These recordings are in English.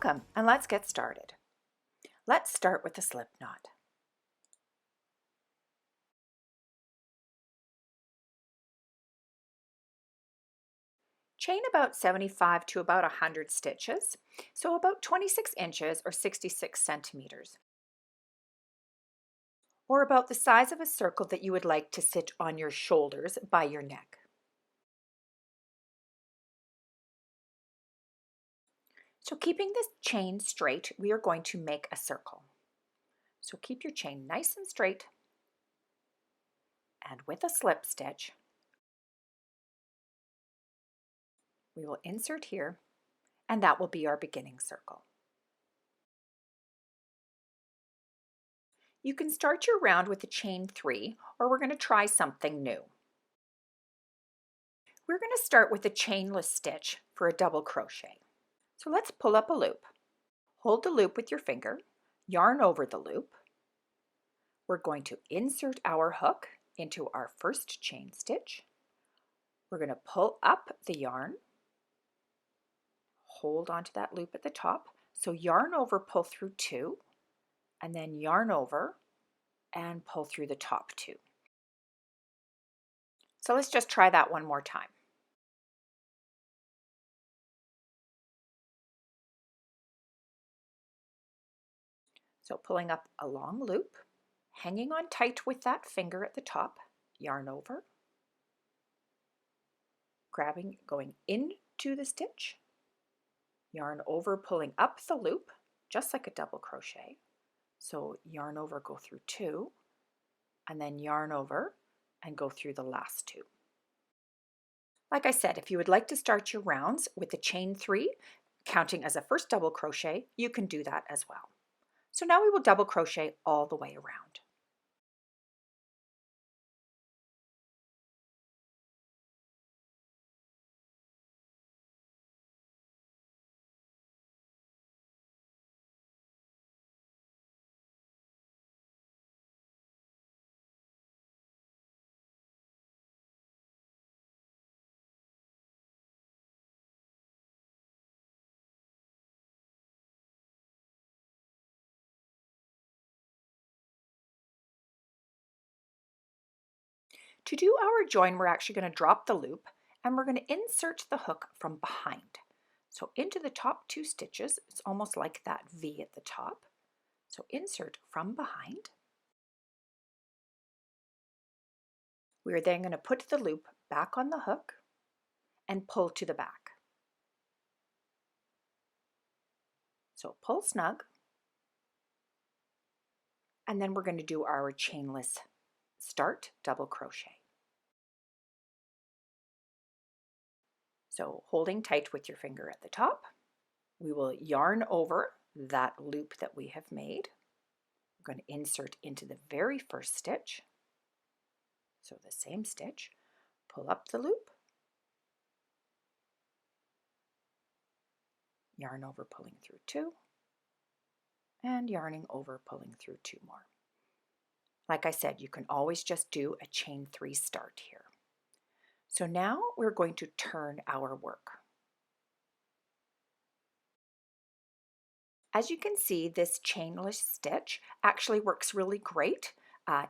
Welcome, and let's get started. Let's start with the slip knot. Chain about 75 to about 100 stitches, so about 26 inches or 66 centimeters, or about the size of a circle that you would like to sit on your shoulders by your neck. So keeping this chain straight, we are going to make a circle. So keep your chain nice and straight, and with a slip stitch, we will insert here, and that will be our beginning circle. You can start your round with a chain 3, or we're going to try something new. We're going to start with a chainless stitch for a double crochet. So let's pull up a loop. Hold the loop with your finger, yarn over the loop. We're going to insert our hook into our first chain stitch. We're going to pull up the yarn, hold onto that loop at the top. So yarn over, pull through 2, and then yarn over and pull through the top 2. So let's just try that one more time. So pulling up a long loop, hanging on tight with that finger at the top, yarn over, grabbing, going into the stitch, yarn over, pulling up the loop, just like a double crochet. So yarn over, go through 2, and then yarn over and go through the last 2. Like I said, if you would like to start your rounds with the chain 3, counting as a first double crochet, you can do that as well. So now we will double crochet all the way around. To do our join, we're actually going to drop the loop and we're going to insert the hook from behind. So into the top 2 stitches, it's almost like that V at the top. So insert from behind. We are then going to put the loop back on the hook and pull to the back. So pull snug, and then we're going to do our chainless start double crochet. So holding tight with your finger at the top, we will yarn over that loop that we have made. We're going to insert into the very first stitch. So the same stitch, pull up the loop, yarn over, pulling through 2, and yarning over, pulling through 2 more. Like I said, you can always just do a chain 3 start here. So now we're going to turn our work. As you can see, this chainless stitch actually works really great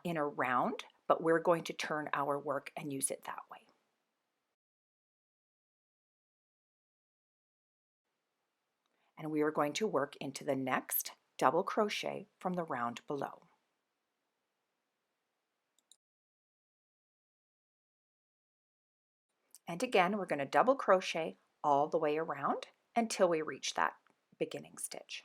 in a round, but we're going to turn our work and use it that way. And we are going to work into the next double crochet from the round below. And again, we're going to double crochet all the way around until we reach that beginning stitch.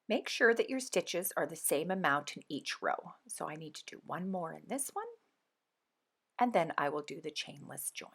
Make sure that your stitches are the same amount in each row. So I need to do one more in this one, and then I will do the chainless join.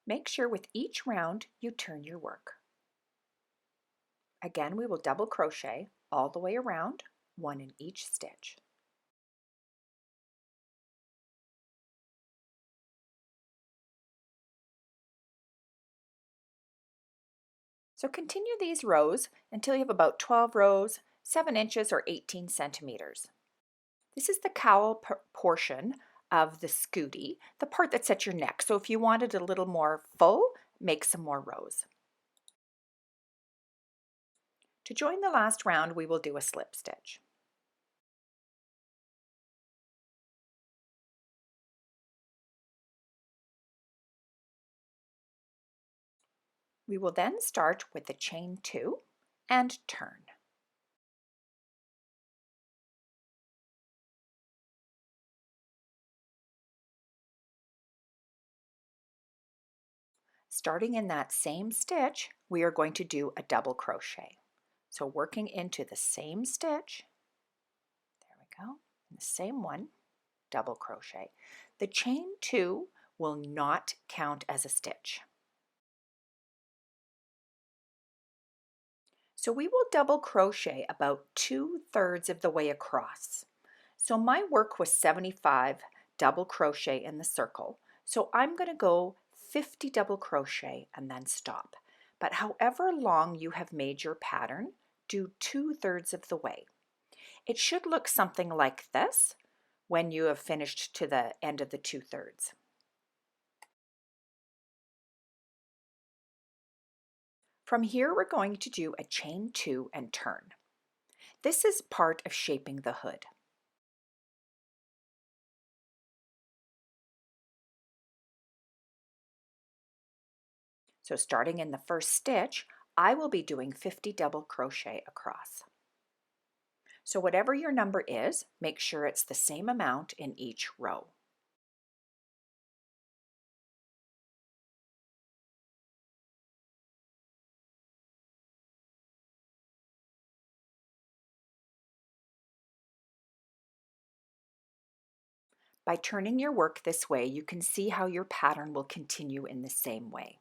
Make sure with each round you turn your work. Again, we will double crochet all the way around, one in each stitch. So continue these rows until you have about 12 rows, 7 inches or 18 centimeters. This is the cowl portion of the Scoodie, the part that's at your neck. So if you wanted a little more full, make some more rows. To join the last round, we will do a slip stitch. We will then start with the chain 2 and turn. Starting in that same stitch, we are going to do a double crochet. So working into the same stitch, there we go, in the same one, double crochet. The chain 2 will not count as a stitch. So we will double crochet about 2/3 of the way across. So my work was 75 double crochet in the circle. So I'm going to go 50 double crochet and then stop. But however long you have made your pattern, do 2/3 of the way. It should look something like this when you have finished to the end of the 2/3. From here, we're going to do a chain 2 and turn. This is part of shaping the hood. So starting in the first stitch, I will be doing 50 double crochet across. So whatever your number is, make sure it's the same amount in each row. By turning your work this way, you can see how your pattern will continue in the same way.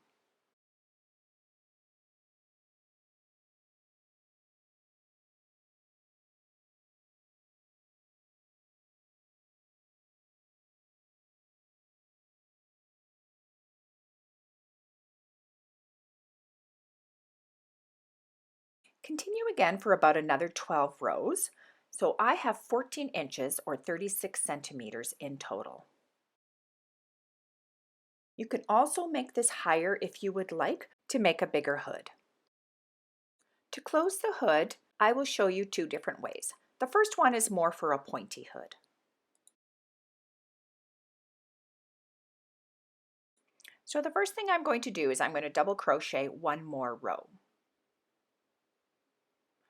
Continue again for about another 12 rows. So I have 14 inches or 36 centimeters in total. You can also make this higher if you would like to make a bigger hood. To close the hood, I will show you 2 different ways. The first one is more for a pointy hood. So the first thing I'm going to do is I'm going to double crochet 1 more row.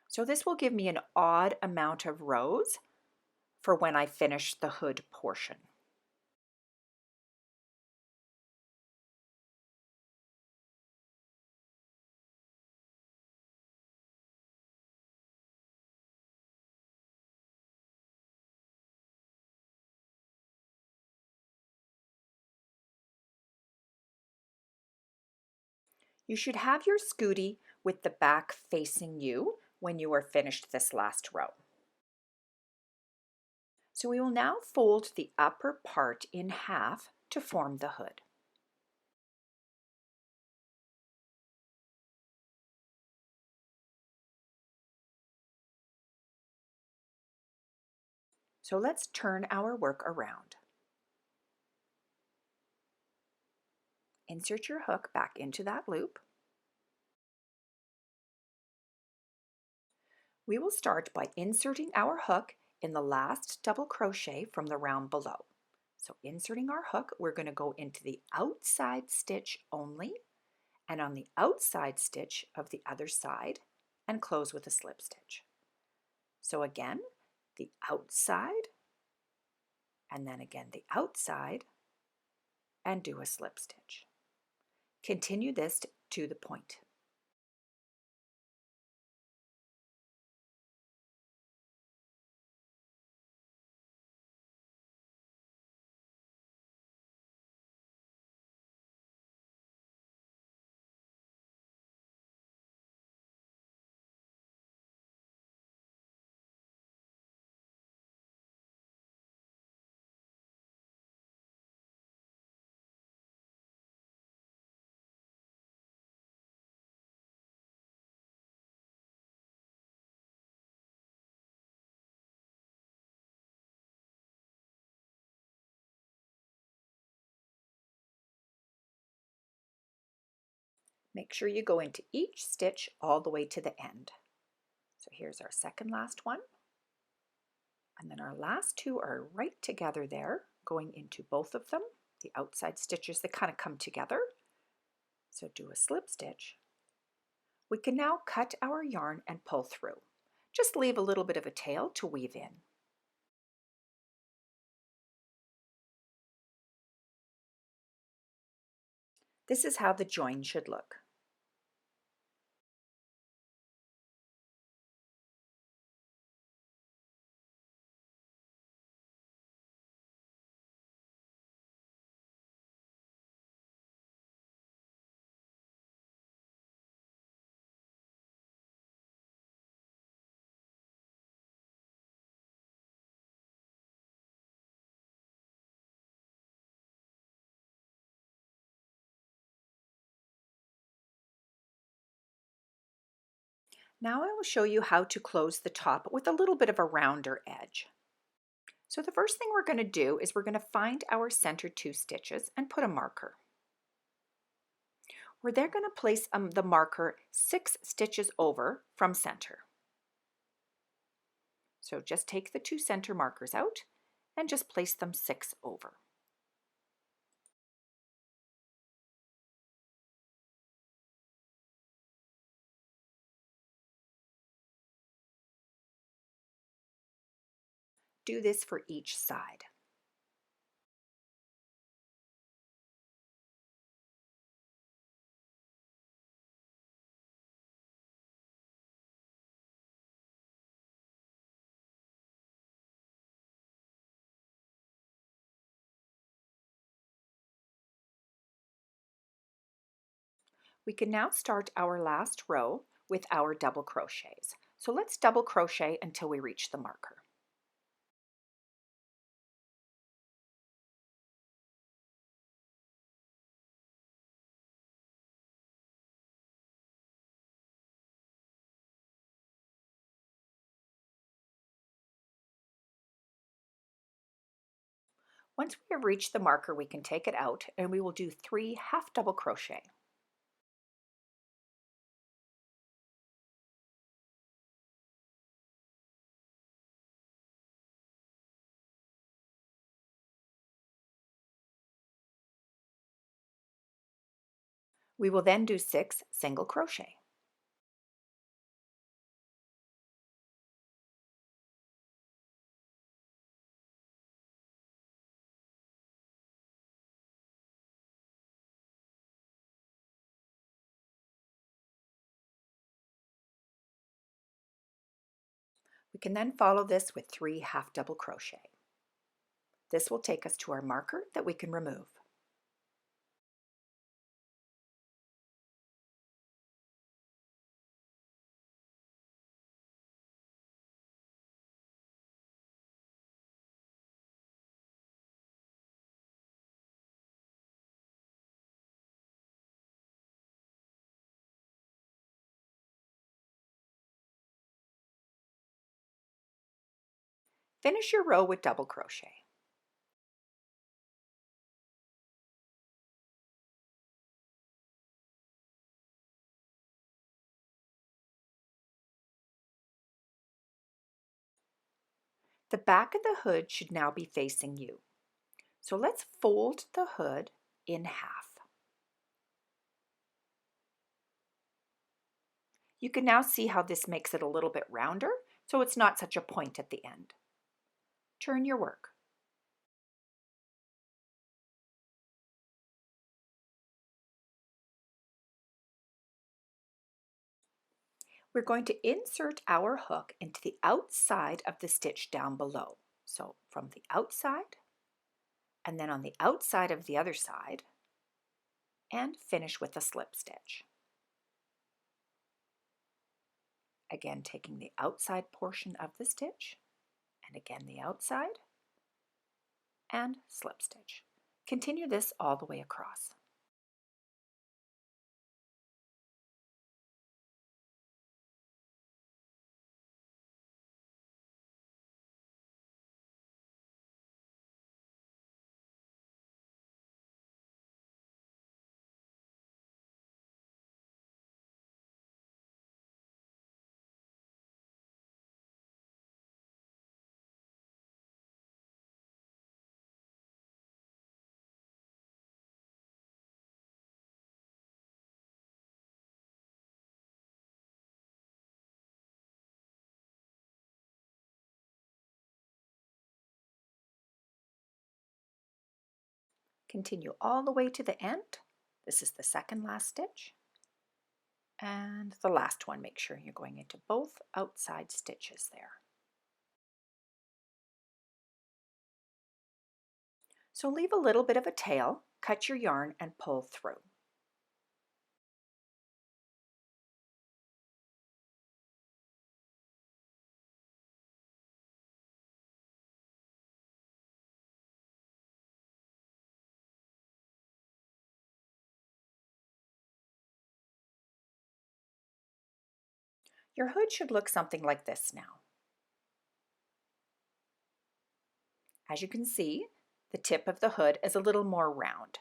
So this will give me an odd amount of rows for when I finish the hood portion. You should have your Scoodie with the back facing you when you are finished this last row. So we will now fold the upper part in half to form the hood. So let's turn our work around. Insert your hook back into that loop. We will start by inserting our hook in the last double crochet from the round below. So inserting our hook, we're going to go into the outside stitch only, and on the outside stitch of the other side, and close with a slip stitch. So again, the outside, and then again the outside, and do a slip stitch. Continue this to the point. Make sure you go into each stitch all the way to the end. So here's our second last one. And then our last two are right together there, going into both of them, the outside stitches that kind of come together. So do a slip stitch. We can now cut our yarn and pull through. Just leave a little bit of a tail to weave in. This is how the join should look. Now I will show you how to close the top with a little bit of a rounder edge. So the first thing we're going to do is we're going to find our center 2 stitches and put a marker. We're then going to place the marker 6 stitches over from center. So just take the 2 center markers out and just place them 6 over. Do this for each side. We can now start our last row with our double crochets. So let's double crochet until we reach the marker. Once we have reached the marker, we can take it out and we will do 3 half double crochet. We will then do 6 single crochet. We can then follow this with 3 half double crochet. This will take us to our marker that we can remove. Finish your row with double crochet. The back of the hood should now be facing you. So let's fold the hood in half. You can now see how this makes it a little bit rounder, so it's not such a point at the end. Turn your work. We're going to insert our hook into the outside of the stitch down below. So from the outside, and then on the outside of the other side, and finish with a slip stitch. Again, taking the outside portion of the stitch, and again the outside, and slip stitch. Continue this all the way across. Continue all the way to the end. This is the second last stitch. And the last one, make sure you're going into both outside stitches there. So leave a little bit of a tail, cut your yarn and pull through. Your hood should look something like this now. As you can see, the tip of the hood is a little more round.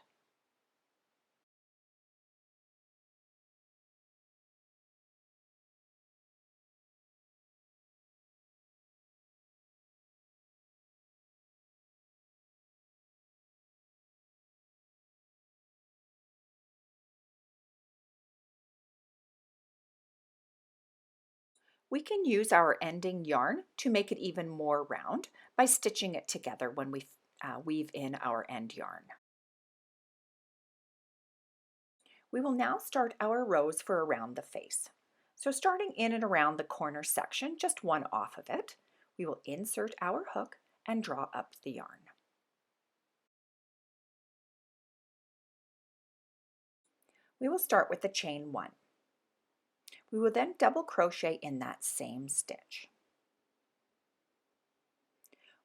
We can use our ending yarn to make it even more round by stitching it together when we weave in our end yarn. We will now start our rows for around the face. So starting in and around the corner section, just one off of it, we will insert our hook and draw up the yarn. We will start with the chain 1. We will then double crochet in that same stitch.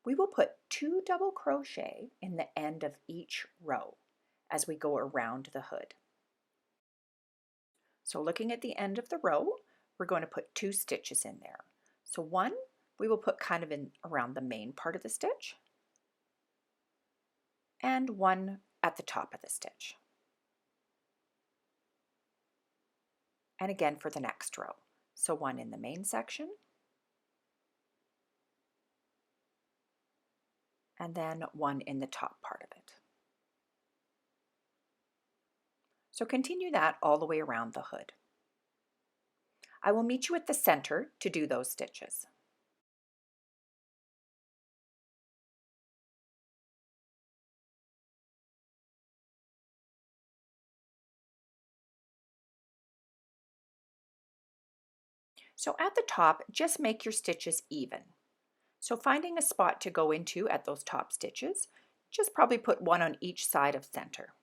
We will put 2 double crochet in the end of each row as we go around the hood. So looking at the end of the row, we're going to put 2 stitches in there. So one we will put kind of in around the main part of the stitch, and one at the top of the stitch. And again for the next row. So one in the main section, and then one in the top part of it. So continue that all the way around the hood. I will meet you at the center to do those stitches. So at the top, just make your stitches even. So finding a spot to go into at those top stitches, just probably put one on each side of center.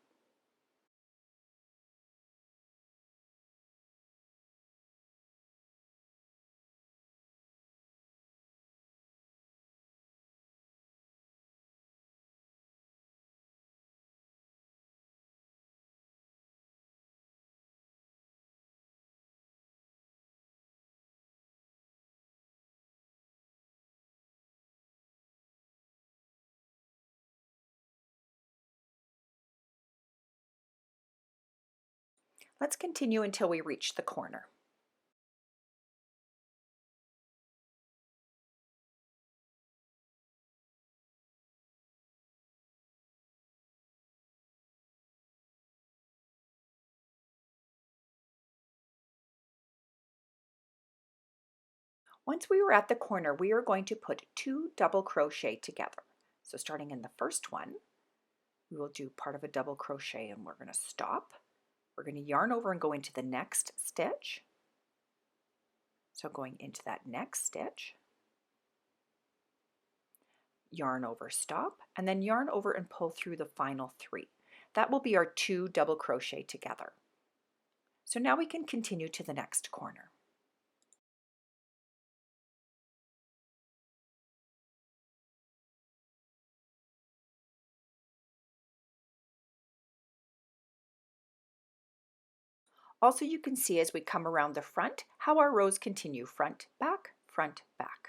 Let's continue until we reach the corner. Once we were at the corner, we are going to put 2 double crochet together. So starting in the first one, we will do part of a double crochet and we're going to stop. We're going to yarn over and go into the next stitch. So going into that next stitch, yarn over, stop, and then yarn over and pull through the final 3. That will be our 2 double crochet together. So now we can continue to the next corner. Also, you can see as we come around the front how our rows continue front, back, front, back.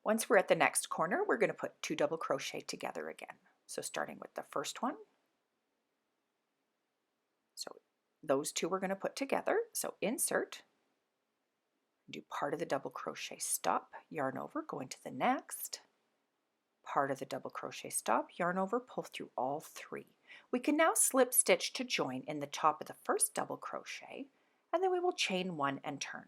Once we're at the next corner, we're going to put 2 double crochet together again. So starting with the first one. So those 2 we're going to put together. So insert, do part of the double crochet, stop, yarn over, go into the next. Part of the double crochet, stop, yarn over, pull through all 3. We can now slip stitch to join in the top of the first double crochet, and then we will chain 1 and turn.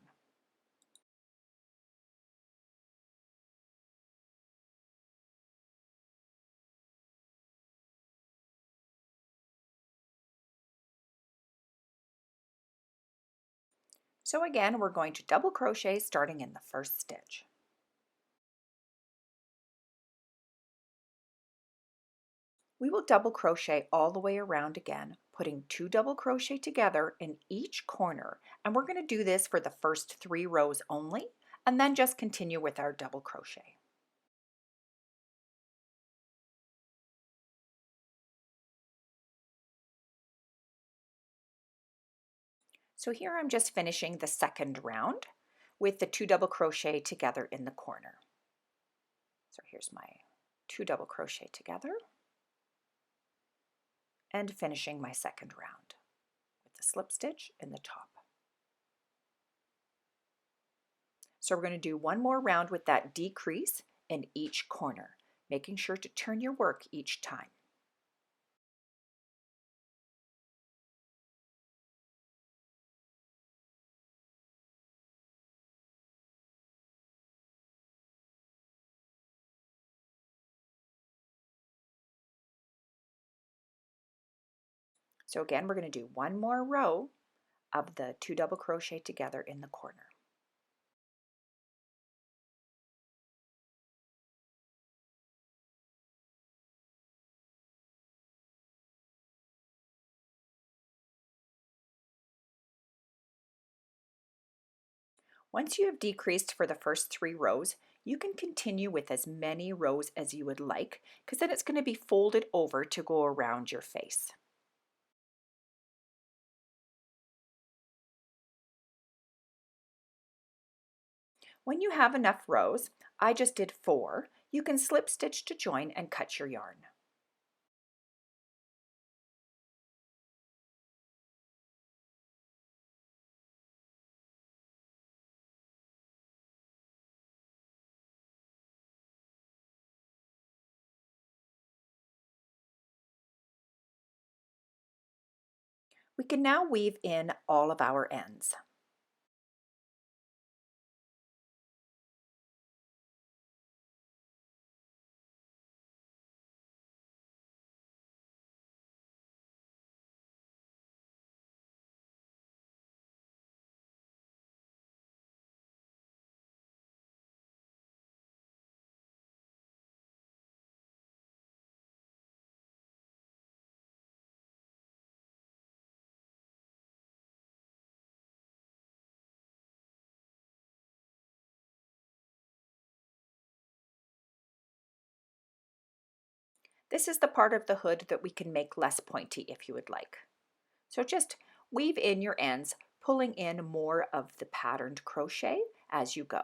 So again, we're going to double crochet starting in the first stitch. We will double crochet all the way around again, putting 2 double crochet together in each corner, and we're going to do this for the first 3 rows only, and then just continue with our double crochet. So here I'm just finishing the second round with the 2 double crochet together in the corner. So here's my 2 double crochet together and finishing my second round with the slip stitch in the top. So we're going to do one more round with that decrease in each corner, making sure to turn your work each time. So again, we're going to do one more row of the 2 double crochet together in the corner. Once you have decreased for the first 3 rows, you can continue with as many rows as you would like, because then it's going to be folded over to go around your face. When you have enough rows, I just did 4, you can slip stitch to join and cut your yarn. We can now weave in all of our ends. This is the part of the hood that we can make less pointy if you would like. So just weave in your ends, pulling in more of the patterned crochet as you go.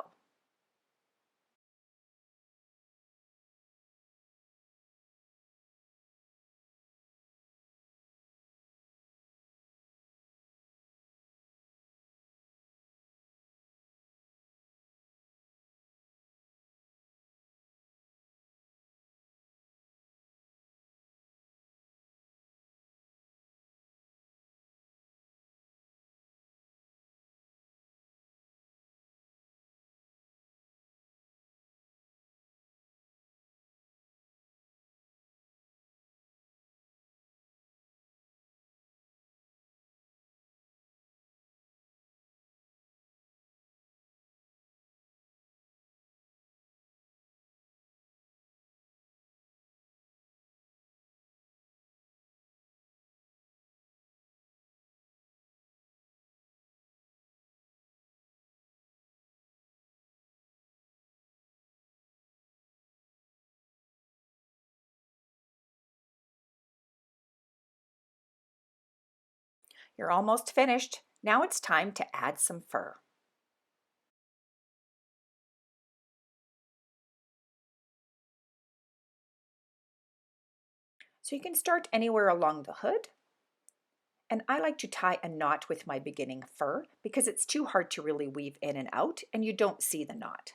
You're almost finished. Now it's time to add some fur. So you can start anywhere along the hood. And I like to tie a knot with my beginning fur because it's too hard to really weave in and out and you don't see the knot.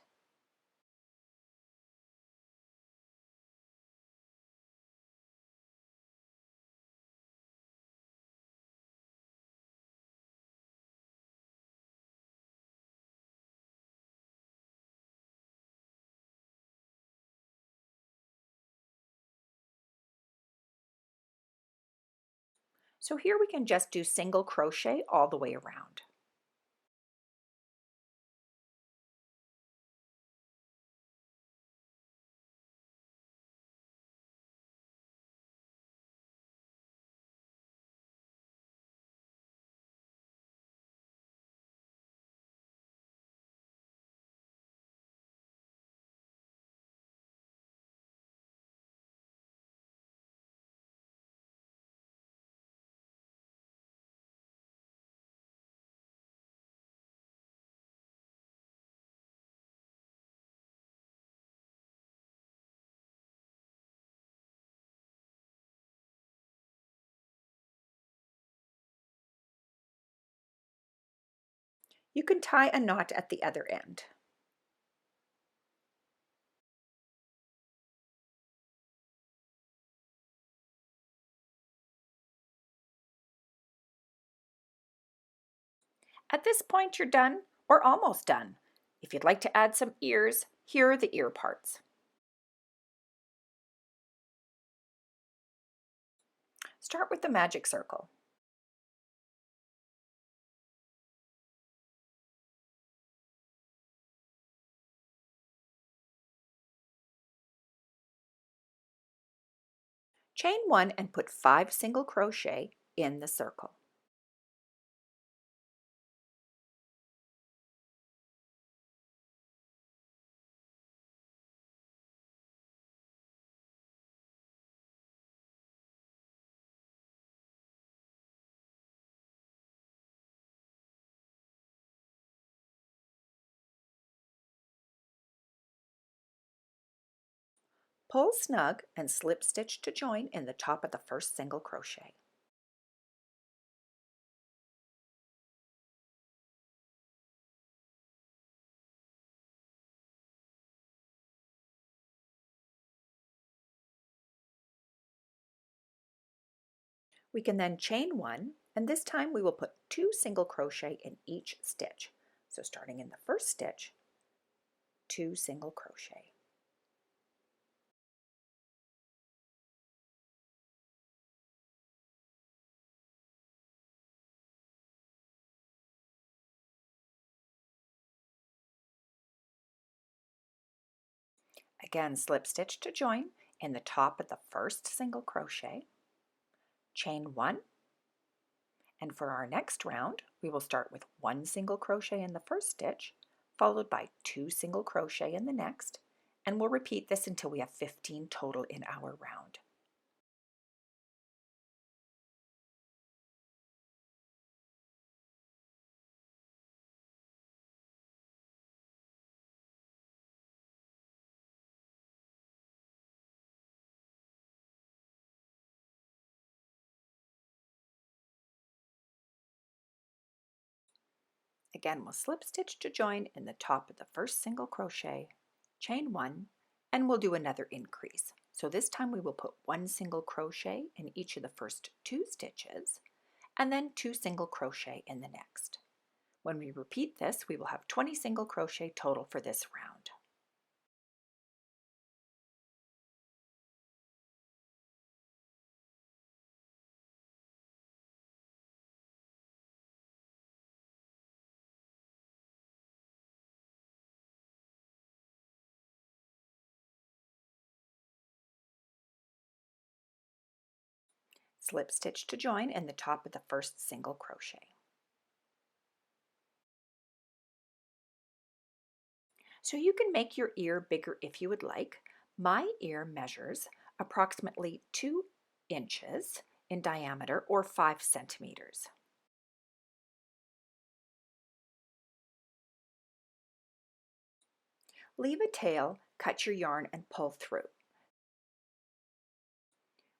So here we can just do single crochet all the way around. You can tie a knot at the other end. At this point, you're done or almost done. If you'd like to add some ears, here are the ear parts. Start with the magic circle. Chain 1 and put 5 single crochet in the circle. Pull snug and slip stitch to join in the top of the first single crochet. We can then chain 1, and this time we will put 2 single crochet in each stitch. So starting in the first stitch, 2 single crochet. Again, slip stitch to join in the top of the first single crochet, chain 1, and for our next round, we will start with 1 single crochet in the first stitch, followed by 2 single crochet in the next, and we'll repeat this until we have 15 total in our round. Again, we'll slip stitch to join in the top of the first single crochet, chain 1, and we'll do another increase. So this time we will put 1 single crochet in each of the first 2 stitches, and then 2 single crochet in the next. When we repeat this, we will have 20 single crochet total for this round. Slip stitch to join in the top of the first single crochet. So you can make your ear bigger if you would like. My ear measures approximately 2 inches in diameter or 5 centimeters. Leave a tail, cut your yarn and pull through.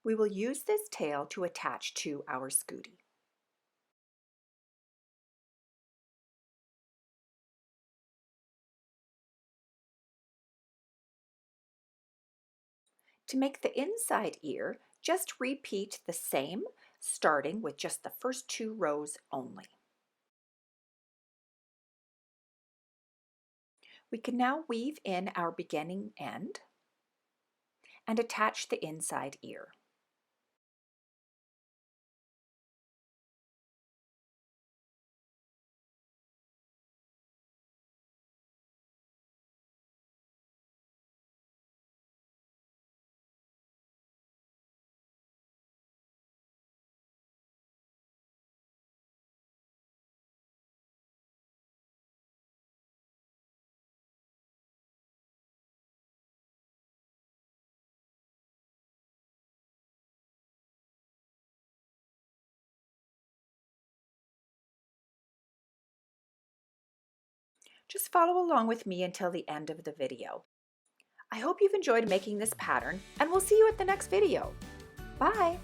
We will use this tail to attach to our Scoodie. To make the inside ear, just repeat the same, starting with just the first 2 rows only. We can now weave in our beginning end and attach the inside ear. Just follow along with me until the end of the video. I hope you've enjoyed making this pattern, and we'll see you at the next video. Bye!